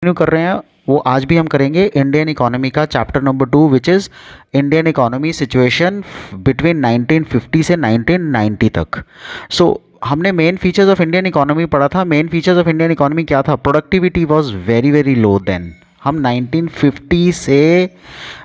Continue कर रहे हैं वो आज भी हम करेंगे इंडियन इकोनॉमी का chapter number 2 which is Indian economy situation between 1950 से 1990 तक। हमने main features of Indian economy पढ़ा था। Main features of Indian economy क्या था? Productivity was very very low then. हम 1950 से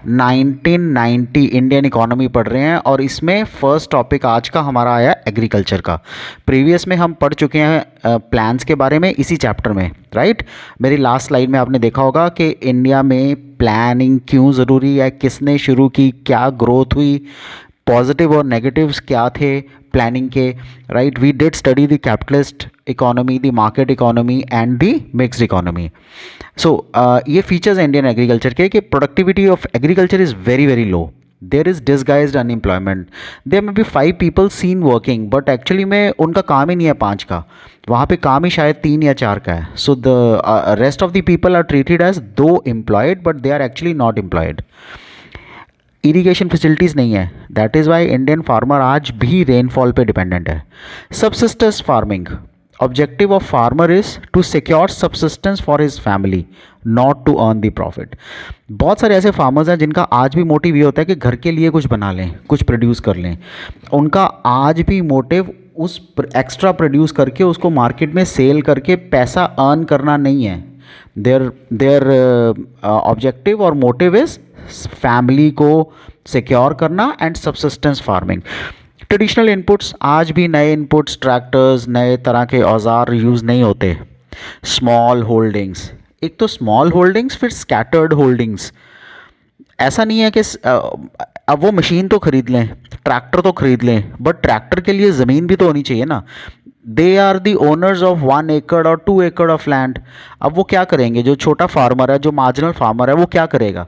1990 इंडियन इकोनॉमी पढ़ रहे हैं और इसमें फर्स्ट टॉपिक आज का हमारा आया एग्रीकल्चर का। प्रीवियस में हम पढ़ चुके हैं प्लान्स के बारे में इसी चैप्टर में, राइट। मेरी लास्ट स्लाइड में आपने देखा होगा कि इंडिया में प्लानिंग क्यों ज़रूरी है, किसने शुरू की, क्या ग्रोथ हुई, पॉजिटिव और नेगेटिव्स क्या थे प्लानिंग के, right. We did study the capitalist economy, the market economy and the mixed economy. ये फीचर्स हैं इंडियन एग्रीकल्चर के कि productivity of agriculture is very very low. There is disguised unemployment. There may be 5 people seen working but actually में उनका काम ही नहीं है 5 का, वहाँ पे काम ही शायद 3 या 4 का है। So the rest of the people are treated as though employed but they are actually not employed. Irrigation facilities नहीं है, that is why Indian farmer आज भी रेनफॉल पे डिपेंडेंट है। Subsistence farming, objective of farmer is to secure subsistence for his family, not to earn the profit. बहुत सारे ऐसे farmers हैं जिनका आज भी मोटिव ये होता है कि घर के लिए कुछ बना लें, कुछ प्रोड्यूस कर लें। उनका आज भी मोटिव उस एक्स्ट्रा प्रोड्यूस करके उसको मार्केट में सेल करके पैसा अर्न करना नहीं है। देयर ऑब्जेक्टिव और मोटिव इज़ फैमिली को सिक्योर करना and subsistence farming. Traditional inputs, आज भी नए इनपुट्स, ट्रैक्टर्स, नए तरह के औजार यूज़ नहीं होते। स्मॉल होल्डिंग्स, एक तो स्मॉल होल्डिंग्स फिर स्कैटर्ड होल्डिंग्स। ऐसा नहीं है कि अब वो मशीन तो खरीद लें, ट्रैक्टर तो खरीद लें, बट ट्रैक्टर के लिए ज़मीन भी तो होनी चाहिए ना। They are the owners of 1 एकड़ और 2 एकड़ ऑफ लैंड। अब वो क्या करेंगे? जो छोटा फार्मर है, जो मार्जिनल फार्मर है, वो क्या करेगा?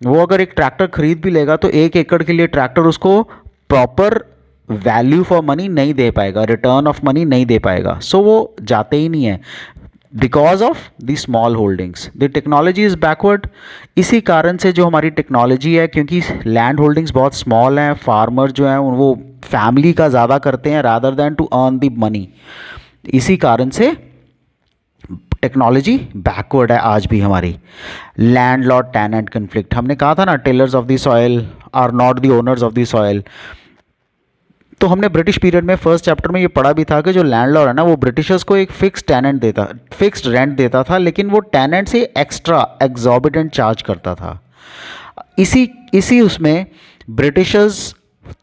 वो अगर एक ट्रैक्टर खरीद भी लेगा तो 1 एकड़ के लिए ट्रैक्टर उसको प्रॉपर वैल्यू फॉर मनी नहीं दे पाएगा, रिटर्न ऑफ मनी नहीं दे पाएगा। सो वो जाते ही नहीं है because of the small holdings. The technology is backward. इसी कारण से जो हमारी टेक्नोलॉजी है, क्योंकि लैंड होल्डिंग्स बहुत स्मॉल हैं, फार्मर जो हैं वो फैमिली का ज़्यादा करते हैं rather than to earn the money. इसी कारण से टेक्नोलॉजी बैकवर्ड है आज भी हमारी। लैंडलॉर्ड टेनेंट कन्फ्लिक्ट, हमने कहा था ना, tillers of the soil are not the owners of the soil. तो हमने ब्रिटिश पीरियड में फर्स्ट चैप्टर में ये पढ़ा भी था कि जो लैंडलॉर्ड है ना, वो ब्रिटिशर्स को एक फिक्स्ड रेंट देता था, लेकिन वो टेनेंट से एक्स्ट्रा एग्जॉर्बिटेंट चार्ज करता था। इसी उसमें ब्रिटिशर्स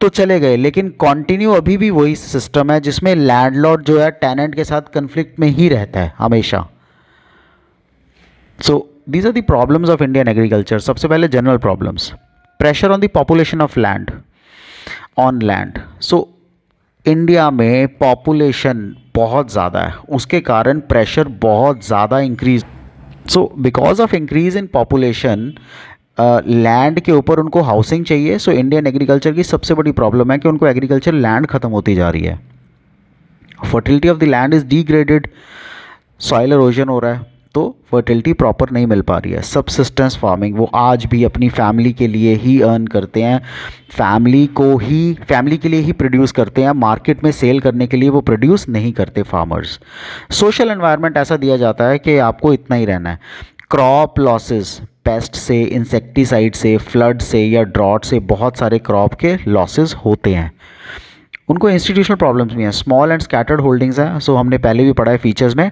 तो चले गए, लेकिन कंटिन्यू अभी भी वही सिस्टम है जिसमें लैंडलॉर्ड जो है टेनेंट के साथ कन्फ्लिक्ट में ही रहता है हमेशा। So these are the problems of Indian agriculture. सबसे पहले general problems, pressure on the population of land on land. So India में पॉपुलेशन बहुत ज़्यादा है, उसके कारण प्रेशर बहुत ज़्यादा increase. So because of increase in population land के ऊपर उनको हाउसिंग चाहिए। सो इंडियन एग्रीकल्चर की सबसे बड़ी प्रॉब्लम है कि उनको एग्रीकल्चर लैंड ख़त्म होती जा रही है। Fertility of the land is degraded, soil erosion हो रहा है, तो फर्टिलिटी प्रॉपर नहीं मिल पा रही है। सबसिस्टेंस फार्मिंग, वो आज भी अपनी फैमिली के लिए ही अर्न करते हैं, फैमिली के लिए ही प्रोड्यूस करते हैं, मार्केट में सेल करने के लिए वो प्रोड्यूस नहीं करते फार्मर्स। सोशल एनवायरनमेंट ऐसा दिया जाता है कि आपको इतना ही रहना है। क्रॉप लॉसेस, पेस्ट से, इंसेक्टिसाइड से, फ्लड से या ड्रॉट से बहुत सारे क्रॉप के लॉसेस होते हैं। उनको इंस्टीट्यूशनल प्रॉब्लम्स भी हैं। स्मॉल एंड स्कैटर्ड होल्डिंग्स हैं। सो हमने पहले भी पढ़ा है फीचर्स में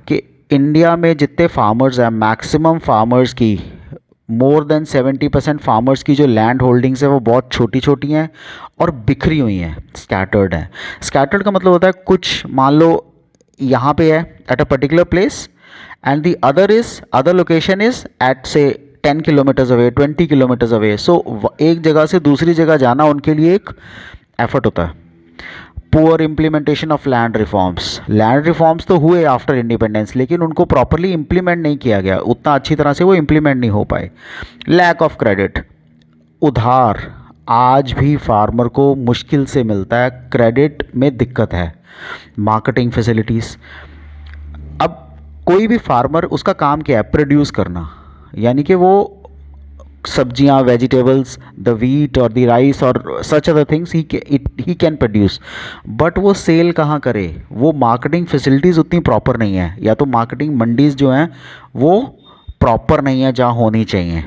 कि इंडिया में जितने फार्मर्स हैं, मैक्सिमम फार्मर्स की, मोर देन 70% फार्मर्स की जो लैंड होल्डिंग्स है वो बहुत छोटी छोटी हैं और बिखरी हुई हैं, स्कैटर्ड हैं। स्कैटर्ड का मतलब होता है कुछ, मान लो यहाँ पे है at a particular place and the other location is at से 10 kilometres away, 20 kilometres away. So एक जगह से दूसरी जगह जाना उनके लिए एक एफर्ट होता है। Poor implementation of land reforms तो हुए आफ्टर इंडिपेंडेंस, लेकिन उनको प्रॉपरली इम्प्लीमेंट नहीं किया गया, उतना अच्छी तरह से वो इम्प्लीमेंट नहीं हो पाए। लैक ऑफ क्रेडिट, उधार आज भी फार्मर को मुश्किल से मिलता है, क्रेडिट में दिक्कत है। मार्केटिंग फैसिलिटीज़, अब कोई भी फार्मर, उसका काम क्या है? प्रोड्यूस करना, यानी कि वो सब्जियां, वेजिटेबल्स, द वीट और द राइस और such other things he can produce, but वो सेल कहाँ करे? वो मार्केटिंग फैसिलिटीज़ उतनी प्रॉपर नहीं है, या तो मार्केटिंग मंडीज़ जो हैं वो प्रॉपर नहीं है जहाँ होनी चाहिए।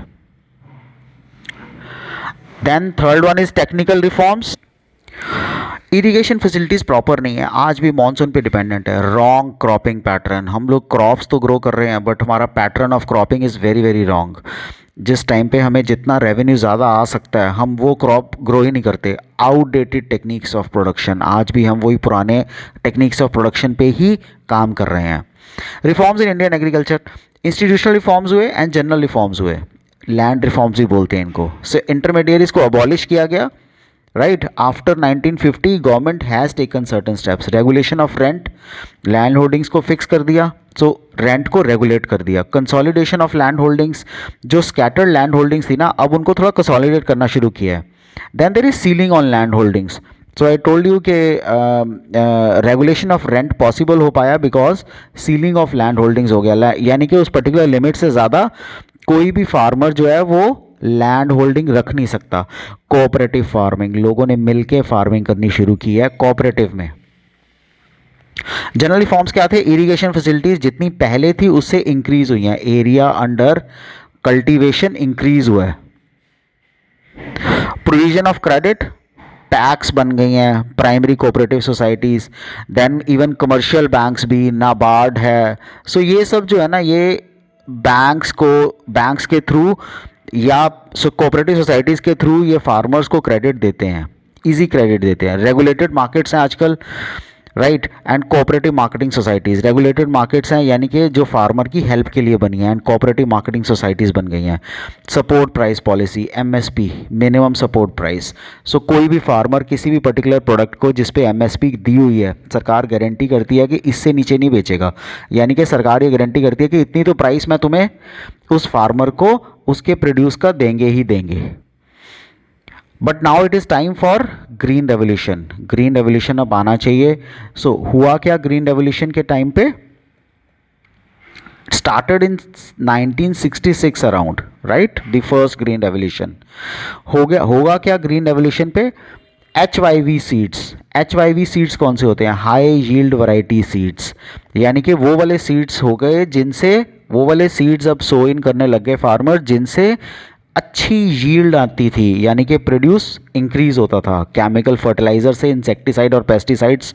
Then third one is technical reforms. Irrigation facilities proper नहीं है, आज भी मानसून पे डिपेंडेंट है। रॉन्ग क्रॉपिंग पैटर्न, हम लोग क्रॉप्स तो ग्रो कर रहे हैं बट हमारा pattern of cropping is very very wrong. जिस टाइम पे हमें जितना रेवेन्यू ज़्यादा आ सकता है हम वो क्रॉप ग्रो ही नहीं करते। आउटडेटेड टेक्निक्स ऑफ प्रोडक्शन, आज भी हम वही पुराने टेक्निक्स ऑफ प्रोडक्शन पे ही काम कर रहे हैं। Reforms in Indian agriculture, institutional reforms हुए एंड जनरल रिफॉर्म्स हुए। लैंड रिफॉर्म्स भी बोलते हैं इनको। से इंटरमीडिएरीज को अबॉलिश किया गया, right. After 1950 government has taken certain steps. Regulation of rent, land holdings को फिक्स कर दिया, सो रेंट को रेगुलेट कर दिया। कंसोलिडेशन ऑफ लैंड होल्डिंग्स, जो स्कैटर्ड लैंड होल्डिंग्स थी ना, अब उनको थोड़ा कंसोलिडेट करना शुरू किया है। Then there is ceiling on land holdings. So I told you कि रेगुलेशन ऑफ रेंट पॉसिबल हो पाया because ceiling of land holdings हो गया, यानी कि उस पर्टिकुलर लिमिट से ज़्यादा कोई भी फार्मर जो है वो लैंड होल्डिंग रख नहीं सकता। कोऑपरेटिव फार्मिंग, लोगों ने मिलके फार्मिंग करनी शुरू की है कोऑपरेटिव में। जनरल रिफॉर्म्स क्या थे? इरिगेशन फैसिलिटीज जितनी पहले थी उससे इंक्रीज हुई हैं, एरिया अंडर कल्टीवेशन इंक्रीज हुआ है। प्रोविजन ऑफ क्रेडिट, टैक्स बन गई हैं primary cooperative societies. Then even commercial banks भी, नाबार्ड है। सो ये सब जो है ना, ये बैंक्स के थ्रू या कोऑपरेटिव सोसाइटीज़ के थ्रू ये फार्मर्स को क्रेडिट देते हैं, इजी क्रेडिट देते हैं। रेगुलेटेड मार्केट्स हैं आजकल, right. And cooperative marketing societies, regulated markets हैं यानी कि जो फार्मर की हेल्प के लिए बनी हैं, एंड कोऑपरेटिव मार्केटिंग सोसाइटीज़ बन गई हैं। Support price policy, MSP, minimum support price. So कोई भी फार्मर किसी भी पर्टिकुलर प्रोडक्ट को जिस पे एमएसपी दी हुई है, सरकार गारंटी करती है कि इससे नीचे नहीं बेचेगा, यानी कि सरकार ये गारंटी करती है कि इतनी तो प्राइस मैं तुम्हें उस फार्मर को उसके प्रोड्यूस का देंगे ही देंगे। But now it is time for green revolution. Green revolution अब आना चाहिए। सो हुआ क्या ग्रीन रेवोल्यूशन के टाइम पे? Started in 1966 around, right, the first green revolution. होगा क्या ग्रीन रेवोल्यूशन पे? HYV seeds. HYV सीड्स कौन से होते हैं? हाई यील्ड वैरायटी सीड्स, यानी कि वो वाले सीड्स हो गए जिनसे, वो वाले सीड्स अब सो इन करने लग गए फार्मर जिनसे अच्छी यील्ड आती थी, यानी कि प्रोड्यूस इंक्रीज होता था। केमिकल फर्टिलाइजर से, इंसेक्टिसाइड और पेस्टिसाइड्स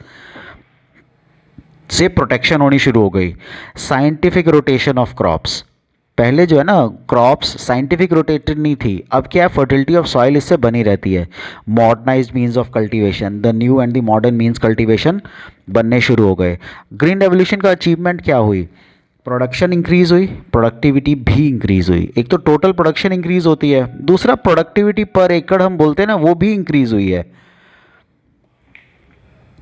से प्रोटेक्शन होनी शुरू हो गई। साइंटिफिक रोटेशन ऑफ क्रॉप्स, पहले जो है ना क्रॉप्स साइंटिफिक रोटेटेड नहीं थी, अब क्या है, फर्टिलिटी ऑफ सॉइल इससे बनी रहती है। Modernised means of cultivation, the new and the modern means cultivation बनने शुरू हो गए। ग्रीन रेवोल्यूशन का अचीवमेंट क्या हुई? प्रोडक्शन इंक्रीज हुई, प्रोडक्टिविटी भी इंक्रीज हुई। एक तो टोटल प्रोडक्शन इंक्रीज होती है, दूसरा प्रोडक्टिविटी पर एकड़ हम बोलते हैं ना, वो भी इंक्रीज हुई है।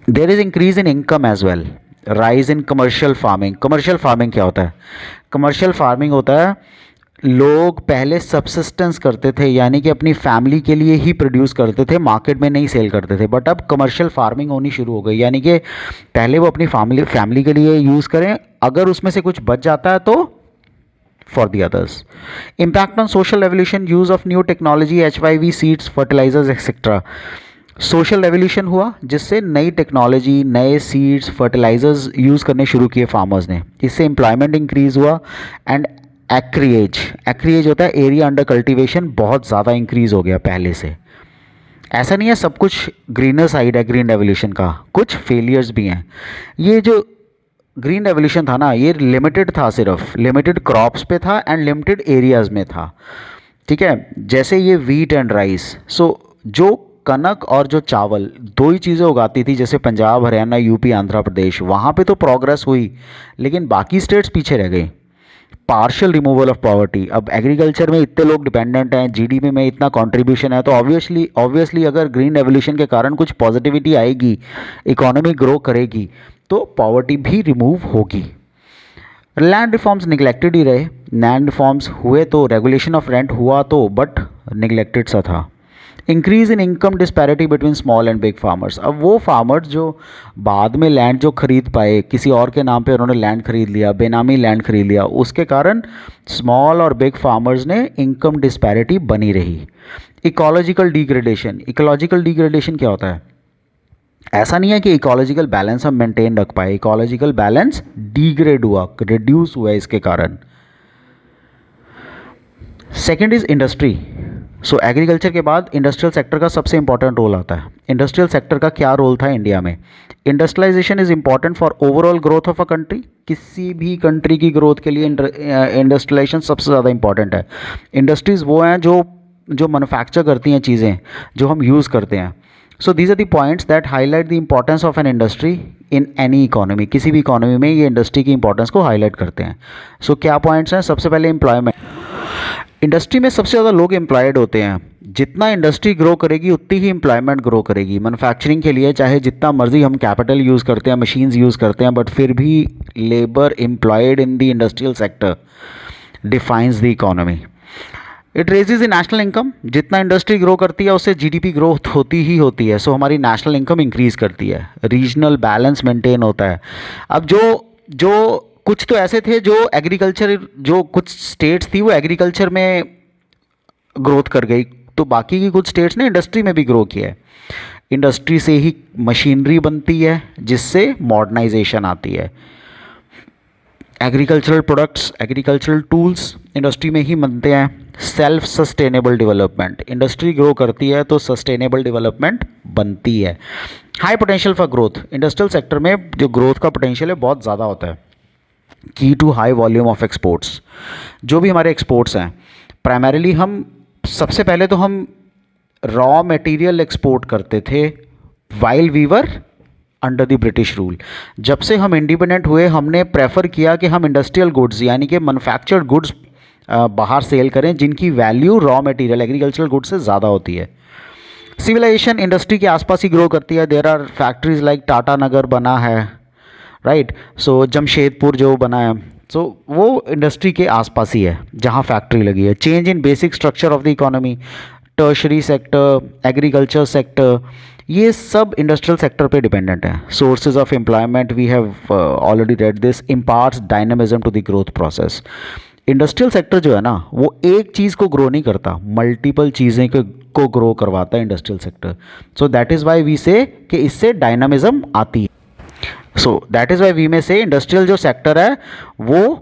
There is increase in income as well. Rise in commercial farming. Commercial farming क्या होता है? कमर्शियल फार्मिंग होता है, लोग पहले सबसिस्टेंस करते थे, यानी कि अपनी फैमिली के लिए ही प्रोड्यूस करते थे, मार्केट में नहीं सेल करते थे। बट अब कमर्शियल फार्मिंग होनी शुरू हो गई, यानी कि पहले वो अपनी फैमिली के लिए यूज़ करें, अगर उसमें से कुछ बच जाता है तो for the others. Impact on social revolution, use of new technology, HYV seeds, fertilisers etcetera. Social revolution हुआ जिससे नई टेक्नोलॉजी, नए सीड्स, फर्टिलाइजर्स यूज़ करने शुरू किए फार्मर्स ने, इससे एम्प्लॉयमेंट इंक्रीज हुआ। एंड एक्रीएज होता है एरिया अंडर कल्टीवेशन, बहुत ज़्यादा इंक्रीज हो गया पहले से। ऐसा नहीं है सब कुछ ग्रीनर साइड है ग्रीन रेवोल्यूशन का, कुछ फेलियर्स भी हैं। ये जो ग्रीन रेवोल्यूशन था ना, ये लिमिटेड था, सिर्फ लिमिटेड क्रॉप्स पे था एंड लिमिटेड एरियाज़ में था, ठीक है। जैसे ये वीट एंड राइस, सो जो कनक और जो चावल दो ही चीज़ें उगाती थी, जैसे पंजाब, हरियाणा, यूपी, आंध्र प्रदेश, वहाँ पे तो प्रोग्रेस हुई, लेकिन बाकी स्टेट्स पीछे रह गई। पार्शियल रिमूवल ऑफ पॉवर्टी, अब एग्रीकल्चर में इतने लोग डिपेंडेंट हैं, जीडीपी में इतना कंट्रीब्यूशन है, तो ऑब्वियसली अगर ग्रीन रेवोल्यूशन के कारण कुछ पॉजिटिविटी आएगी, इकोनॉमी ग्रो करेगी, तो पॉवर्टी भी रिमूव होगी। लैंड रिफॉर्म्स निगलेक्टेड ही रहे। लैंड रिफॉर्म्स हुए तो, रेगुलेशन ऑफ रेंट हुआ तो, बट निगलेक्टेड सा था। Increase in income disparity between small and big farmers, अब वो फार्मर्स जो बाद में लैंड जो खरीद पाए, किसी और के नाम पे उन्होंने लैंड खरीद लिया, बेनामी लैंड खरीद लिया, उसके कारण स्मॉल और बिग फार्मर्स ने इनकम डिस्पैरिटी बनी रही। इकोलॉजिकल डिग्रेडेशन, इकोलॉजिकल डिग्रेडेशन क्या होता है? ऐसा नहीं है कि इकोलॉजिकल बैलेंस हम मेंटेन रख पाए, इकोलॉजिकल बैलेंस डिग्रेड हुआ, रिड्यूस हुआ इसके कारण। Second is industry. So agriculture के बाद इंडस्ट्रियल सेक्टर का सबसे इंपॉर्टेंट रोल आता है। इंडस्ट्रियल सेक्टर का क्या रोल था इंडिया में? Industrialisation is important for overall growth of a country. किसी भी कंट्री की ग्रोथ के लिए इंडस्ट्रियलाइजेशन सबसे ज़्यादा इंपॉर्टेंट है। इंडस्ट्रीज़ वो हैं जो मैन्युफैक्चर करती हैं चीज़ें जो हम यूज़ करते हैं। So these are the points that highlight the importance of an industry in any economy. किसी भी इकोनॉमी में ये इंडस्ट्री की इंपॉर्टेंस को हाईलाइट करते हैं। सो क्या पॉइंट्स हैं? सबसे पहले एम्प्लॉयमेंट। इंडस्ट्री में सबसे ज़्यादा लोग एम्प्लॉयड होते हैं। जितना इंडस्ट्री ग्रो करेगी उतनी ही एम्प्लॉयमेंट ग्रो करेगी। मैन्युफैक्चरिंग के लिए चाहे जितना मर्जी हम कैपिटल यूज़ करते हैं, मशीन्स यूज़ करते हैं, बट फिर भी labour employed in the industrial sector defines the economy. It raises the national income. जितना इंडस्ट्री ग्रो करती है उससे जीडीपी ग्रोथ होती ही होती है। सो हमारी नेशनल इनकम इंक्रीज़ करती है, रीजनल बैलेंस मेंटेन होता है। अब जो कुछ तो ऐसे थे जो एग्रीकल्चर, जो कुछ स्टेट्स थी वो एग्रीकल्चर में ग्रोथ कर गई, तो बाकी की कुछ स्टेट्स ने इंडस्ट्री में भी ग्रो किया है। इंडस्ट्री से ही मशीनरी बनती है जिससे मॉडर्नाइजेशन आती है। Agricultural products, agricultural tools industry में ही बनते हैं। Self sustainable development, industry grow करती है तो सस्टेनेबल डेवलपमेंट बनती है। High potential for growth, industrial sector में जो ग्रोथ का पोटेंशियल है बहुत ज़्यादा होता है। की to high volume of exports, जो भी हमारे एक्सपोर्ट्स हैं प्राइमरीली हम सबसे पहले तो हम रॉ मटेरियल एक्सपोर्ट करते थे while we were under the British rule. जब से हम इंडिपेंडेंट हुए हमने प्रेफर किया कि हम इंडस्ट्रियल गुड्स यानी कि मैन्युफैक्चर्ड गुड्स बाहर सेल करें जिनकी value raw material agricultural goods से ज़्यादा होती है। सिविलाइजेशन इंडस्ट्री के आसपास ही ग्रो करती है। There are factories like Tata Nagar बना है, राइट। सो जमशेदपुर जो बना है, सो वो इंडस्ट्री के आसपास ही है जहाँ फैक्ट्री लगी है। Change in basic structure of the economy, tertiary sector, agriculture sector, ये सब इंडस्ट्रियल सेक्टर पे डिपेंडेंट है। Sources of employment we have already read this, imparts dynamism to the growth process. Industrial sector जो है ना वो एक चीज़ को ग्रो नहीं करता, मल्टीपल चीज़ें को ग्रो करवाता है industrial sector. So that is why we say कि इससे डायनामिज्म आती है। So that is why we में से इंडस्ट्रियल जो सेक्टर है वो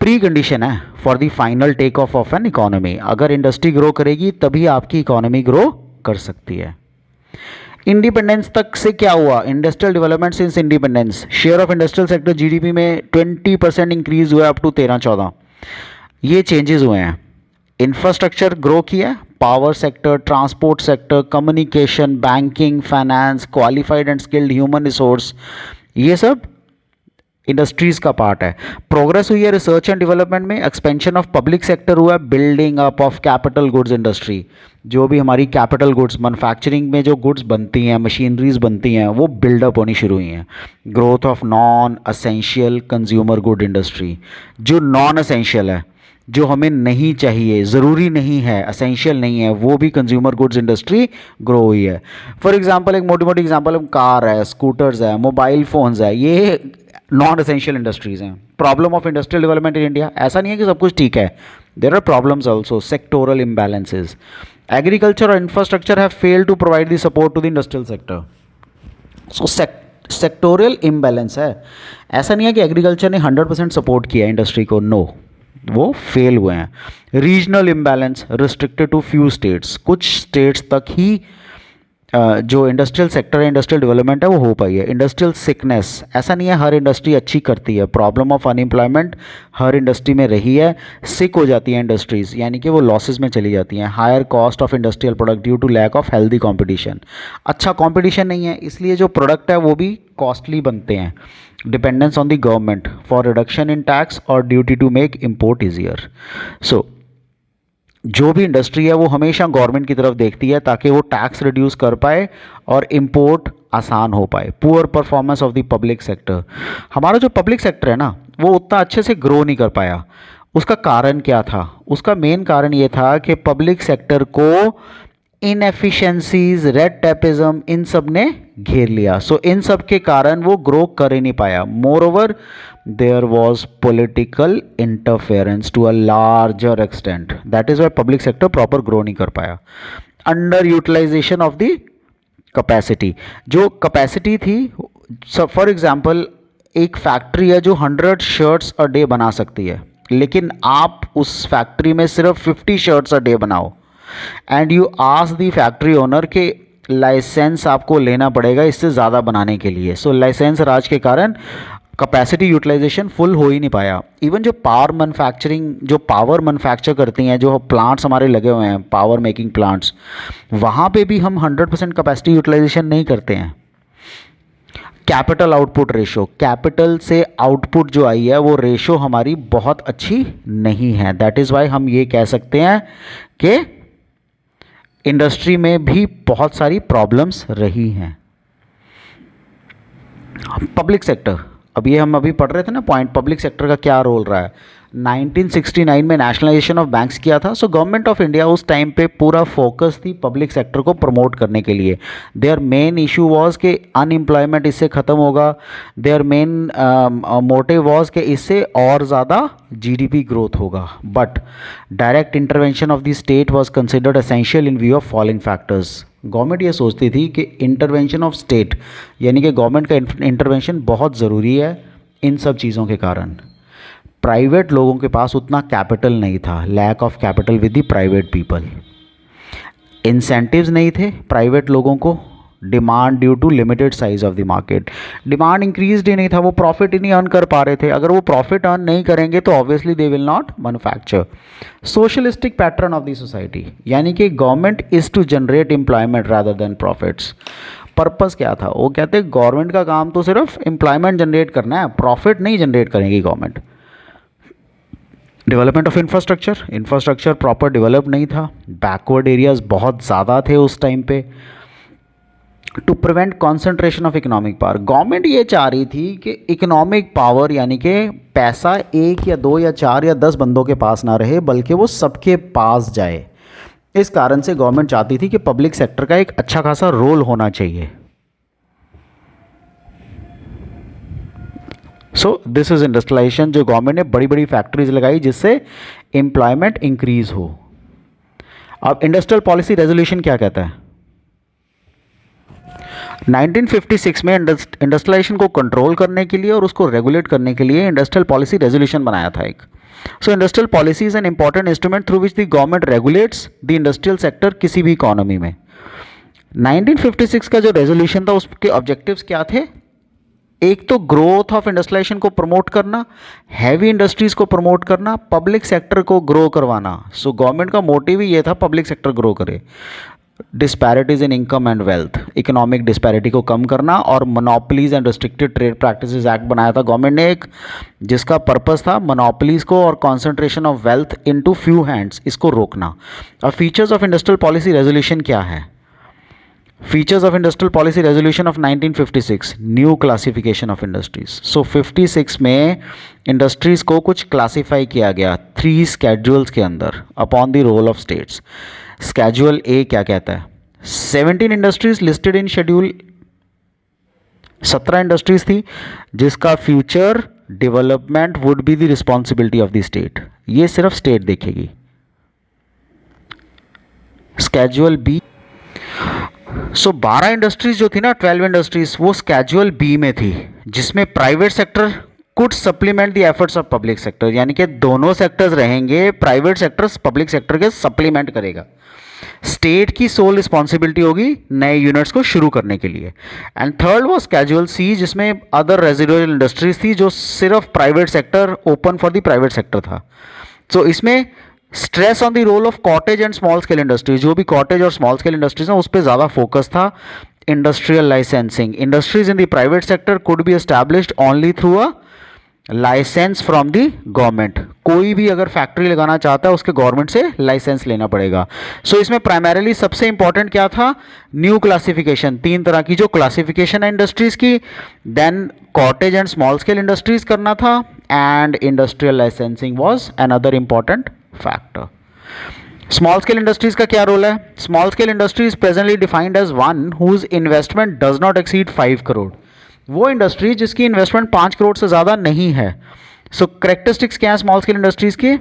प्री कंडीशन है for the final take off an economy. अगर इंडस्ट्री ग्रो करेगी तभी आपकी इकोनॉमी ग्रो कर सकती है। इंडिपेंडेंस तक से क्या हुआ? Industrial development since independence, share of industrial sector GDP में 20% इंक्रीज हुआ अप टू 13-14। ये चेंजेस हुए हैं। इंफ्रास्ट्रक्चर ग्रो किया, power sector, transport sector, communication, banking, finance, qualified and skilled human resource, ये सब इंडस्ट्रीज़ का पार्ट है। प्रोग्रेस हुई है रिसर्च एंड डेवलपमेंट में, एक्सपेंशन ऑफ पब्लिक सेक्टर हुआ है, building up of capital goods industry. जो भी हमारी कैपिटल गुड्स, मैन्युफैक्चरिंग में जो गुड्स बनती हैं, मशीनरीज बनती हैं, वो बिल्डअप होनी शुरू हुई हैं। Growth of non essential consumer good industry, जो नॉन असेंशियल है, जो हमें नहीं चाहिए, ज़रूरी नहीं है, असेंशियल नहीं है, वो भी कंज्यूमर गुड्स इंडस्ट्री ग्रो हुई है। फॉर एग्जांपल, एक मोटी मोटी एग्जांपल, कार है, स्कूटर्स है, मोबाइल फ़ोन्स है, ये नॉन एसेंशियल इंडस्ट्रीज़ हैं। Problem of industrial development in India, ऐसा नहीं है कि सब कुछ ठीक है, there are problems also, sectoral imbalances. Agriculture और infrastructure have failed to provide the support to the industrial sector. So sectorial imbalance है। ऐसा नहीं है कि एग्रीकल्चर ने 100% सपोर्ट किया इंडस्ट्री को, नो, वो फेल हुए हैं। Regional imbalance, restricted to few states, कुछ स्टेट्स तक ही जो इंडस्ट्रियल सेक्टर है, इंडस्ट्रियल डेवलपमेंट है, वो हो पाई है। इंडस्ट्रियल सिकनेस, ऐसा नहीं है हर इंडस्ट्री अच्छी करती है, problem of unemployment her industry में रही है, सिक हो जाती है इंडस्ट्रीज़, यानी कि वो लॉसेस में चली जाती हैं। Higher cost of industrial product due to lack of healthy competition, अच्छा कॉम्पिटिशन नहीं है इसलिए जो प्रोडक्ट है वो भी कॉस्टली बनते हैं। Dependence on the government for reduction in tax और duty to make import easier. So जो भी इंडस्ट्री है वो हमेशा गवर्नमेंट की तरफ देखती है ताकि वो टैक्स रिड्यूस कर पाए और इंपोर्ट आसान हो पाए। Poor performance of the public sector, हमारा जो पब्लिक सेक्टर है ना वो उतना अच्छे से ग्रो नहीं कर पाया। उसका कारण क्या था? उसका मेन कारण ये था कि पब्लिक सेक्टर को इनएफिशिएंसीज, रेड टेपिज्म, इन सब ने घेर लिया। सो इन सब के कारण वो ग्रो कर ही नहीं पाया। Moreover there was political interference to a larger extent, that is why public sector proper grow नहीं कर पाया। Underutilisation of the capacity, जो कैपेसिटी थी, फॉर एग्जाम्पल एक फैक्ट्री है जो 100 शर्ट्स अ डे बना सकती है, लेकिन आप उस फैक्ट्री में सिर्फ 50 शर्ट्स अ डे बनाओ, and you ask the factory owner के लाइसेंस आपको लेना पड़ेगा इससे ज़्यादा बनाने के लिए। सो लाइसेंस राज के कारण कैपेसिटी यूटिलाइजेशन फुल हो ही नहीं पाया। इवन जो पावर मैन्युफैक्चर करती हैं, जो प्लांट्स हमारे लगे हुए हैं, पावर मेकिंग प्लांट्स, वहाँ पे भी हम 100% कैपेसिटी यूटिलाइजेशन नहीं करते हैं। कैपिटल आउटपुट रेशो, कैपिटल से आउटपुट जो आई है वो रेशो हमारी बहुत अच्छी नहीं है। दैट इज़ वाई हम ये कह सकते हैं कि इंडस्ट्री में भी बहुत सारी प्रॉब्लम्स रही हैं। पब्लिक सेक्टर, हम अभी पढ़ रहे थे ना पॉइंट, पब्लिक सेक्टर का क्या रोल रहा है। 1969 में नेशनलाइजेशन ऑफ बैंक्स किया था। सो गवर्नमेंट ऑफ इंडिया उस टाइम पे पूरा फोकस थी पब्लिक सेक्टर को प्रमोट करने के लिए। देयर मेन इशू वाज कि अनएम्प्लॉयमेंट इससे ख़त्म होगा। देयर मेन मोटिव वाज कि इससे और ज़्यादा जीडीपी ग्रोथ होगा। But direct intervention of the state was considered essential in view of following factors. Government ये सोचती थी कि इंटरवेंशन ऑफ स्टेट यानी कि गवर्नमेंट का इंटरवेंशन बहुत ज़रूरी है इन सब चीज़ों के कारण। प्राइवेट लोगों के पास उतना कैपिटल नहीं था, lack of capital with the private people. Incentives नहीं थे प्राइवेट लोगों को, demand due to limited size of the market, demand increase ही नहीं था, वो प्रॉफिट ही नहीं अर्न कर पा रहे थे। अगर वो प्रॉफिट अर्न नहीं करेंगे तो obviously they will not manufacture. Socialistic pattern of the society, यानी कि government is to generate employment rather than profits. Purpose क्या था, वो कहते गवर्नमेंट का काम तो सिर्फ एम्प्लॉयमेंट जनरेट करना है, प्रॉफिट नहीं जनरेट करेगी government. Development of infrastructure proper develop नहीं था, बैकवर्ड एरियाज बहुत ज़्यादा थे उस टाइम पे। To prevent concentration of economic power, government ये चाह रही थी कि इकोनॉमिक पावर यानी कि पैसा 1 या 2 या 4 या 10 बंदों के पास ना रहे, बल्कि वो सबके पास जाए। इस कारण से गवर्नमेंट चाहती थी कि पब्लिक सेक्टर का एक अच्छा खासा रोल होना चाहिए। सो दिस इज इंडस्ट्रियलाइजेशन, जो गवर्नमेंट ने बड़ी बड़ी फैक्ट्रीज लगाई जिससे एम्प्लॉयमेंट इंक्रीज हो। अब इंडस्ट्रियल पॉलिसी रेजोल्यूशन क्या कहता है, 1956 में इंडस्ट्रियलाइजेशन को कंट्रोल करने के लिए और उसको रेगुलेट करने के लिए इंडस्ट्रियल पॉलिसी रेजोल्यूशन बनाया था एक। सो industrial policy is an important instrument through which the government regulates the industrial sector किसी भी इकोनॉमी में। 1956 का जो रेजोल्यूशन था उसके ऑब्जेक्टिव्स क्या थे, एक तो ग्रोथ ऑफ इंडस्ट्रियलाइजेशन को प्रमोट करना, हैवी इंडस्ट्रीज को प्रमोट करना, पब्लिक सेक्टर को ग्रो करवाना। सो गवर्नमेंट का मोटिव ही ये था पब्लिक सेक्टर ग्रो करे। Disparities in income and wealth, economic disparity को कम करना, और monopolies and restricted trade practices act बनाया था गवर्नमेंट ने एक, जिसका पर्पस था मोनोपोलीज को और concentration of wealth into few hands, इसको रोकना। अब features of industrial policy resolution क्या है, features of industrial policy resolution of 1956, new classification of industries. So 56 में इंडस्ट्रीज को कुछ क्लासीफाई किया गया 3 स्केड्यूल्स के अंदर upon the role of states. Schedule A क्या कहता है, 17 industries listed in schedule, 17 industries थी जिसका future development would be the responsibility of the state, ये सिर्फ स्टेट देखेगी। स्केड्यूल बी, सो 12 इंडस्ट्रीज जो थी ना, 12 इंडस्ट्रीज, वो स्केड्यूल बी में थी, जिसमें private sector could supplement the efforts of public sector, यानी कि दोनों सेक्टर्स रहेंगे, प्राइवेट सेक्टर्स पब्लिक सेक्टर के सप्लीमेंट करेगा। स्टेट की सोल रिस्पॉन्सिबिलिटी होगी नए यूनिट्स को शुरू करने के लिए। एंड थर्ड वो स्केड्यूल सी, जिसमें अदर रेजिडुअल इंडस्ट्रीज थी, जो सिर्फ private sector, open for the private sector था। सो इसमें stress on the role of cottage and small scale industries, जो भी कॉटेज और स्मॉल स्केल इंडस्ट्रीज हैं उस पर ज़्यादा फोकस था। Industrial licensing, industries in the private sector could be established only through a licence from the government, कोई भी अगर फैक्ट्री लगाना चाहता है उसके गवर्नमेंट से लाइसेंस लेना पड़ेगा। सो इसमें प्राइमरीली सबसे इंपॉर्टेंट क्या था, न्यू क्लासिफिकेशन, 3 तरह की जो क्लासिफिकेशन है इंडस्ट्रीज की, then cottage and small scale industries करना था, and industrial licensing was another important factor. Small scale industries का क्या रोल है, small scale industries presently defined as one whose investment does not exceed 5 crore, वो industry जिसकी investment 5 crore से ज़्यादा नहीं है। सो करेक्टरिस्टिक्स क्या है स्मॉल स्केल इंडस्ट्रीज की,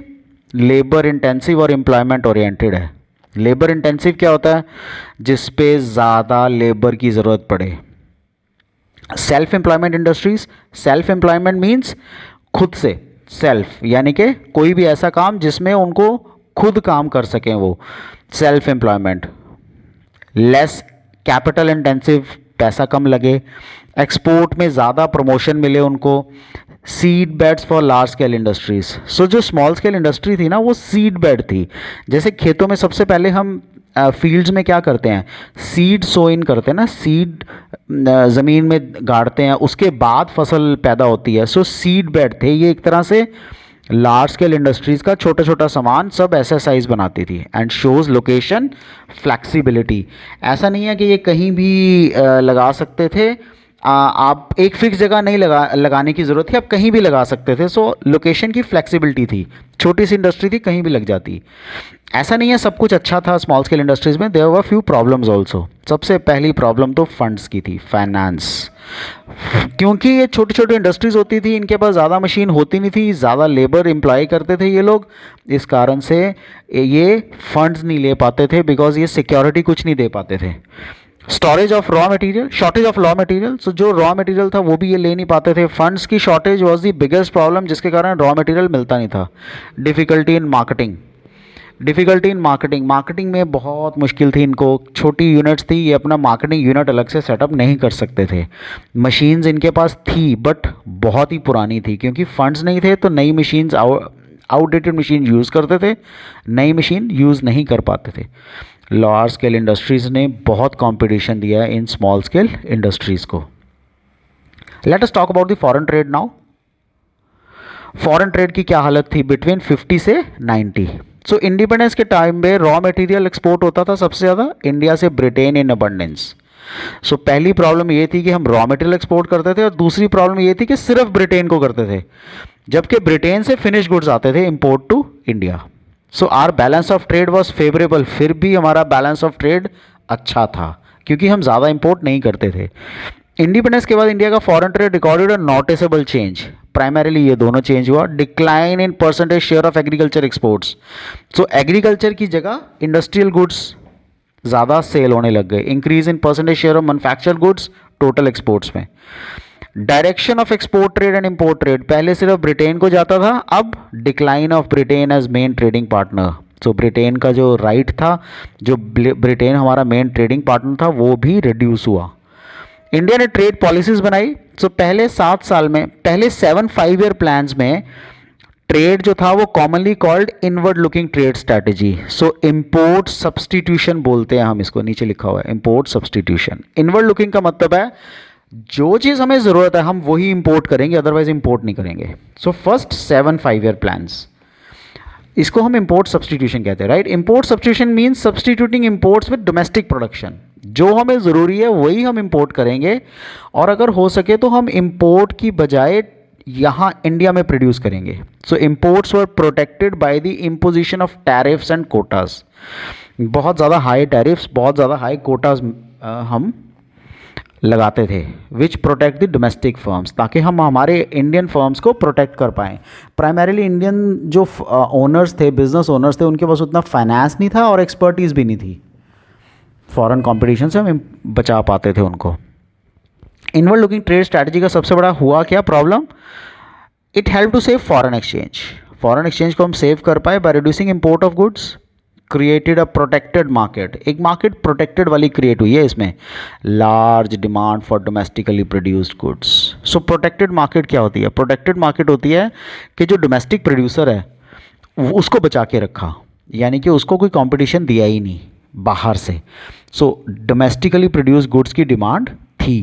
लेबर इंटेंसिव और एम्प्लॉयमेंट ओरिएंटेड है। लेबर इंटेंसिव क्या होता है, जिस पे ज़्यादा लेबर की ज़रूरत पड़े। Self employment industries, self employment means खुद से, सेल्फ यानी कि कोई भी ऐसा काम जिसमें उनको खुद काम कर सकें वो, self employment. Less capital intensive, पैसा कम लगे, एक्सपोर्ट में ज़्यादा प्रमोशन मिले उनको, seed beds for large scale industries. So जो स्मॉल स्केल इंडस्ट्री थी ना वो सीड बेड थी। जैसे खेतों में सबसे पहले हम फील्ड्स में क्या करते हैं, सीड सोइन करते हैं ना, सीड ज़मीन में गाड़ते हैं, उसके बाद फसल पैदा होती है। सो सीड बेड थे ये, एक तरह से लार्ज स्केल इंडस्ट्रीज़ का छोटा छोटा सामान सब ऐसा साइज बनाती थी। एंड शोज़ लोकेशन फ्लैक्सीबिलिटी, ऐसा नहीं है कि ये कहीं भी लगा सकते थे, आप एक फिक्स जगह नहीं लगाने की ज़रूरत थी, आप कहीं भी लगा सकते थे। सो लोकेशन की फ्लेक्सिबिलिटी थी, छोटी सी इंडस्ट्री थी, कहीं भी लग जाती। ऐसा नहीं है सब कुछ अच्छा था स्मॉल स्केल इंडस्ट्रीज़ में, there were few problems also. सबसे पहली प्रॉब्लम तो फंड्स की थी, फाइनेंस। क्योंकि ये छोटी छोटी इंडस्ट्रीज़ होती थी, इनके पास ज़्यादा मशीन होती नहीं थी, ज़्यादा लेबर एम्प्लॉय करते थे ये लोग, इस कारण से ये फंड्स नहीं ले पाते थे, बिकॉज ये सिक्योरिटी कुछ नहीं दे पाते थे। Storage of raw material, shortage of raw material, so जो रॉ मटेरियल था वो भी ये ले नहीं पाते थे। फंड्स की shortage was the biggest problem, जिसके कारण रॉ मटेरियल मिलता नहीं था। Difficulty in marketing, difficulty in marketing, marketing में बहुत मुश्किल थी इनको। छोटी यूनिट्स थी, ये अपना मार्केटिंग यूनिट अलग से सेटअप नहीं कर सकते थे। मशीन्स इनके पास थी बट बहुत ही पुरानी थी, क्योंकि फंड्स नहीं थे तो नई मशीन्स, आउटडेटेड मशीन यूज़ करते थे, नई मशीन यूज़ नहीं कर पाते थे। लार्ज स्केल इंडस्ट्रीज़ ने बहुत कंपटीशन दिया है इन स्मॉल स्केल इंडस्ट्रीज़ को। Let us talk about the foreign trade now. Foreign trade की क्या हालत थी बिटवीन 50 से 90। सो इंडिपेंडेंस के टाइम पे रॉ मटेरियल एक्सपोर्ट होता था सबसे ज़्यादा इंडिया से ब्रिटेन इन अबंडेंस। सो पहली प्रॉब्लम ये थी कि हम रॉ मटेरियल एक्सपोर्ट करते थे, और दूसरी प्रॉब्लम ये थी कि सिर्फ ब्रिटेन को करते थे, जबकि ब्रिटेन से फिनिश गुड्स आते थे import to India. So our balance of trade was favourable, फिर भी हमारा बैलेंस ऑफ ट्रेड अच्छा था क्योंकि हम ज़्यादा इंपोर्ट नहीं करते थे। इंडिपेंडेंस के बाद इंडिया का foreign trade recorded a noticeable change, primarily ये दोनों चेंज हुआ। Decline in percentage share of agriculture exports, so agriculture की जगह इंडस्ट्रियल गुड्स ज़्यादा सेल होने लग गए। Increase in percentage share of manufactured goods total exports में। Direction of export trade and import trade, पहले सिर्फ ब्रिटेन को जाता था, अब decline of Britain as main trading partner. So Britain का जो राइट था, जो ब्रिटेन हमारा मेन ट्रेडिंग पार्टनर था, वो भी रिड्यूस हुआ। इंडिया ने ट्रेड पॉलिसीज बनाई। सो पहले 7 साल में, पहले 7 5 ईयर प्लान्स में ट्रेड जो था वो commonly called inward looking trade strategy. So import substitution बोलते हैं हम इसको, नीचे लिखा हुआ है इंपोर्ट सब्सटीट्यूशन। इनवर्ड लुकिंग का मतलब है जो चीज़ हमें ज़रूरत है हम वही इंपोर्ट करेंगे, अदरवाइज इंपोर्ट नहीं करेंगे। सो फर्स्ट 7 5 ईयर प्लान्स, इसको हम इंपोर्ट सब्सटीट्यूशन कहते हैं, right. Import substitution means substituting imports with domestic production, जो हमें ज़रूरी है वही हम इंपोर्ट करेंगे, और अगर हो सके तो हम इंपोर्ट की बजाय यहाँ इंडिया में प्रोड्यूस करेंगे। So imports were protected by the imposition of tariffs and quotas, बहुत ज़्यादा हाई टैरिफ्स, बहुत ज़्यादा हाई कोटास हम लगाते थे, विच प्रोटेक्ट द डोमेस्टिक फर्म्स, ताकि हम हमारे इंडियन फर्म्स को प्रोटेक्ट कर पाएँ। प्राइमरीली इंडियन जो ओनर्स थे, बिजनेस ओनर्स थे, उनके पास उतना फाइनेंस नहीं था और एक्सपर्टीज़ भी नहीं थी, फॉरेन कंपटीशन से हम बचा पाते थे उनको। इनवर्ड लुकिंग ट्रेड स्ट्रैटेजी का सबसे बड़ा हुआ क्या problem, it help to save foreign exchange. Foreign exchange को हम सेव कर पाए by reducing import of goods, created a protected market, एक मार्केट प्रोटेक्टेड वाली क्रिएट हुई है इसमें, large demand for domestically produced goods. So protected market क्या होती है, प्रोटेक्टेड मार्केट होती है कि जो डोमेस्टिक प्रोड्यूसर है उसको बचा के रखा, यानी कि उसको कोई कंपटीशन दिया ही नहीं बाहर से। सो डोमेस्टिकली प्रोड्यूस्ड गुड्स की डिमांड थी।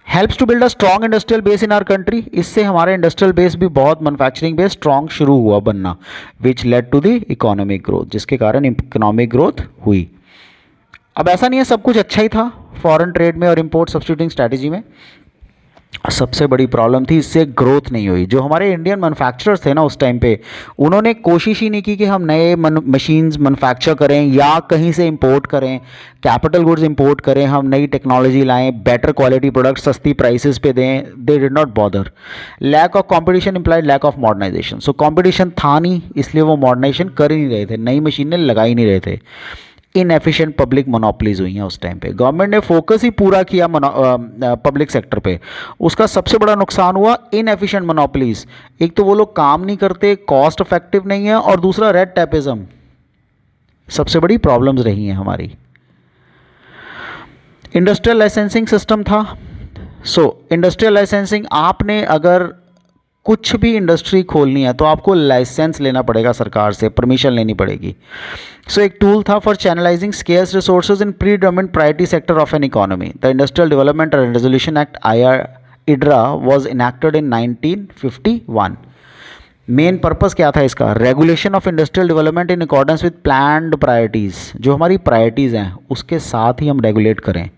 Helps to build a strong industrial base in our country, इससे हमारा इंडस्ट्रियल बेस भी बहुत मैन्युफैक्चरिंग बेस स्ट्रॉन्ग शुरू हुआ बनना, which led to the economic growth, जिसके कारण इकोनॉमिक ग्रोथ हुई। अब ऐसा नहीं है सब कुछ अच्छा ही था फॉरेन ट्रेड में और इंपोर्ट सब्स्टिट्यूटिंग स्ट्रैटेजी में, सबसे बड़ी प्रॉब्लम थी इससे ग्रोथ नहीं हुई। जो हमारे इंडियन मैन्युफैक्चरर्स थे ना उस टाइम पे, उन्होंने कोशिश ही नहीं की कि हम नए मशीन्स मैन्युफैक्चर करें या कहीं से इंपोर्ट करें, कैपिटल गुड्स इंपोर्ट करें, हम नई टेक्नोलॉजी लाएं, बेटर क्वालिटी प्रोडक्ट सस्ती प्राइसेस पे दें। They did not bother. Lack of competition implied lack of modernisation. So competition था नहीं, इसलिए वो मॉडर्नाइजेशन कर ही नहीं रहे थे, नई मशीनें लगा ही नहीं रहे थे। इनएफिशिएंट पब्लिक मोनोपलीज हुई हैं उस टाइम पे। गवर्नमेंट ने फोकस ही पूरा किया पब्लिक सेक्टर पे, उसका सबसे बड़ा नुकसान हुआ इनएफिशिएंट मोनोपलीज। एक तो वो लोग काम नहीं करते, कॉस्ट इफेक्टिव नहीं है, और दूसरा रेड टैपिज्म सबसे बड़ी प्रॉब्लम्स रही हैं हमारी। इंडस्ट्रियल लाइसेंसिंग सिस्टम था। इंडस्ट्रियल लाइसेंसिंग, आपने अगर कुछ भी इंडस्ट्री खोलनी है तो आपको लाइसेंस लेना पड़ेगा, सरकार से परमिशन लेनी पड़ेगी। एक टूल था for channelising scarce resources in predominant priority sector of an economy. The industrial development and resolution act IDRA was enacted in 1951। Main purpose क्या था इसका? Regulation of industrial development in accordance with planned priorities. जो हमारी priorities हैं उसके साथ ही हम regulate करें।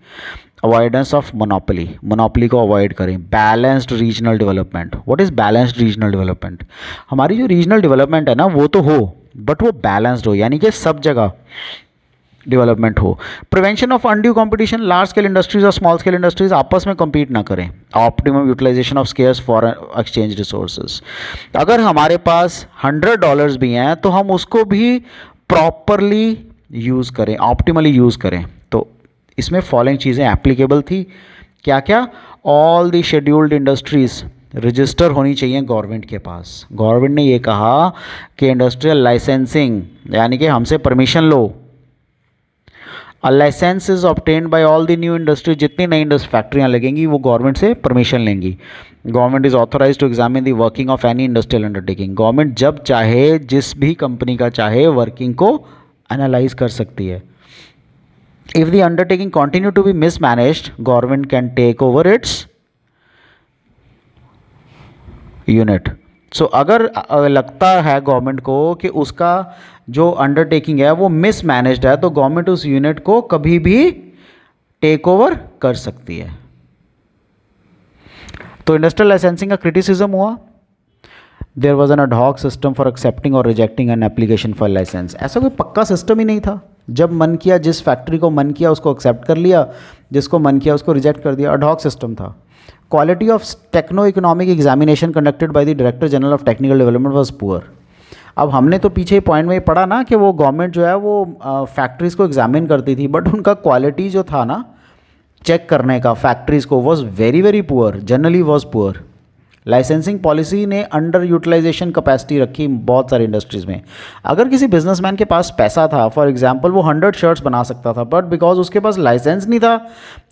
अवॉइडेंस ऑफ मोनोपोली, मोनोपोली को अवॉइड करें। Balanced regional development. What is balanced regional development? हमारी जो रीजनल डेवलपमेंट है ना वो तो हो, बट वो बैलेंस्ड हो, यानी कि सब जगह डेवलपमेंट हो। Prevention of undue competition, large scale industries और स्मॉल स्केल इंडस्ट्रीज आपस में compete ना करें। Optimum utilisation of scarce foreign exchange resources. अगर हमारे पास $100 भी हैं तो हम उसको भी प्रॉपरली यूज़ करें, ऑप्टिमली यूज़ करें। तो इसमें फॉलोइंग चीज़ें एप्लीकेबल थी। क्या क्या? All the scheduled industries register होनी चाहिए गवर्नमेंट के पास। गवर्नमेंट ने ये कहा कि इंडस्ट्रियल लाइसेंसिंग, यानी कि हमसे परमिशन लो। A licence is obtained by all the new industry, जितनी नई फैक्ट्रियाँ लगेंगी वो गवर्नमेंट से परमिशन लेंगी। Government is authorise to examine the working of any industrial undertaking. Government जब चाहे, जिस भी कंपनी का चाहे, वर्किंग को एनालाइज कर सकती है। If the undertaking continue to be mismanaged, government can take over its unit. अगर लगता है गवर्नमेंट को कि उसका जो अंडरटेकिंग है वो मिसमैनेज्ड है, तो गवर्नमेंट उस यूनिट को कभी भी टेक ओवर कर सकती है। तो इंडस्ट्रियल लाइसेंसिंग का क्रिटिसिज्म हुआ। There was an ad hoc system for accepting और rejecting an application for licence. ऐसा कोई पक्का सिस्टम ही नहीं था। जब मन किया, जिस फैक्ट्री को मन किया उसको एक्सेप्ट कर लिया, जिसको मन किया उसको रिजेक्ट कर दिया। एडहॉक सिस्टम था। Quality of techno economic examination conducted by the director general of technical development was poor. अब हमने तो पीछे पॉइंट में पढ़ा ना कि वो गवर्नमेंट जो है वो फैक्ट्रीज़ को एग्जामिन करती थी, बट उनका क्वालिटी जो था ना चेक करने का फैक्ट्रीज़ को, was very very poor, generally was poor. Licensing policy ने अंडर यूटिलाइजेशन कैपेसिटी रखी बहुत सारी इंडस्ट्रीज़ में। अगर किसी बिजनेसमैन के पास पैसा था, फॉर एग्जांपल वो 100 शर्ट्स बना सकता था, बट बिकॉज उसके पास लाइसेंस नहीं था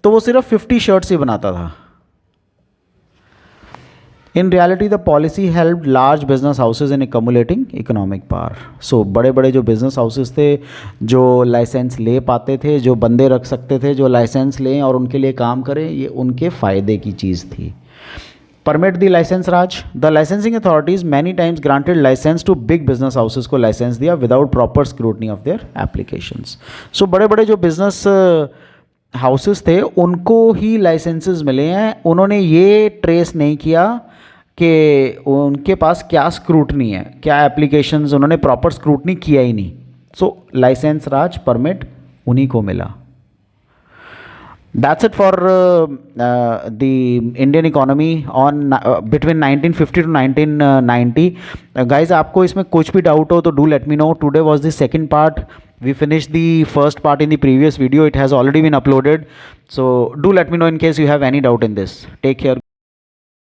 तो वो सिर्फ 50 शर्ट्स ही बनाता था। In reality the policy help large business houses in accumulating economic power. बड़े बड़े जो बिजनेस हाउसेज थे, जो लाइसेंस ले पाते थे, जो बंदे रख सकते थे जो लाइसेंस लें और उनके लिए काम करें, ये उनके फ़ायदे की चीज़ थी। Permit the licence raj. The licensing authorities many times granted licence to big business houses को लाइसेंस दिया without proper scrutiny of their applications. बड़े बड़े जो बिजनेस हाउसेज थे उनको ही लाइसेंसेस मिले हैं। उन्होंने ये ट्रेस नहीं किया कि उनके पास क्या स्क्रूटनी है, क्या एप्लीकेशंस, उन्होंने प्रॉपर स्क्रूटनी किया ही नहीं। लाइसेंस राज, परमिट उन्हीं को मिला। That's it for the Indian economy on between 1950 to 1990। Guys, आपको इसमें कुछ भी डाउट हो तो do let me know. Today was the second part. We finished the first part in the previous video. It has already been uploaded. So do let me know in case you have any doubt in this. Take care.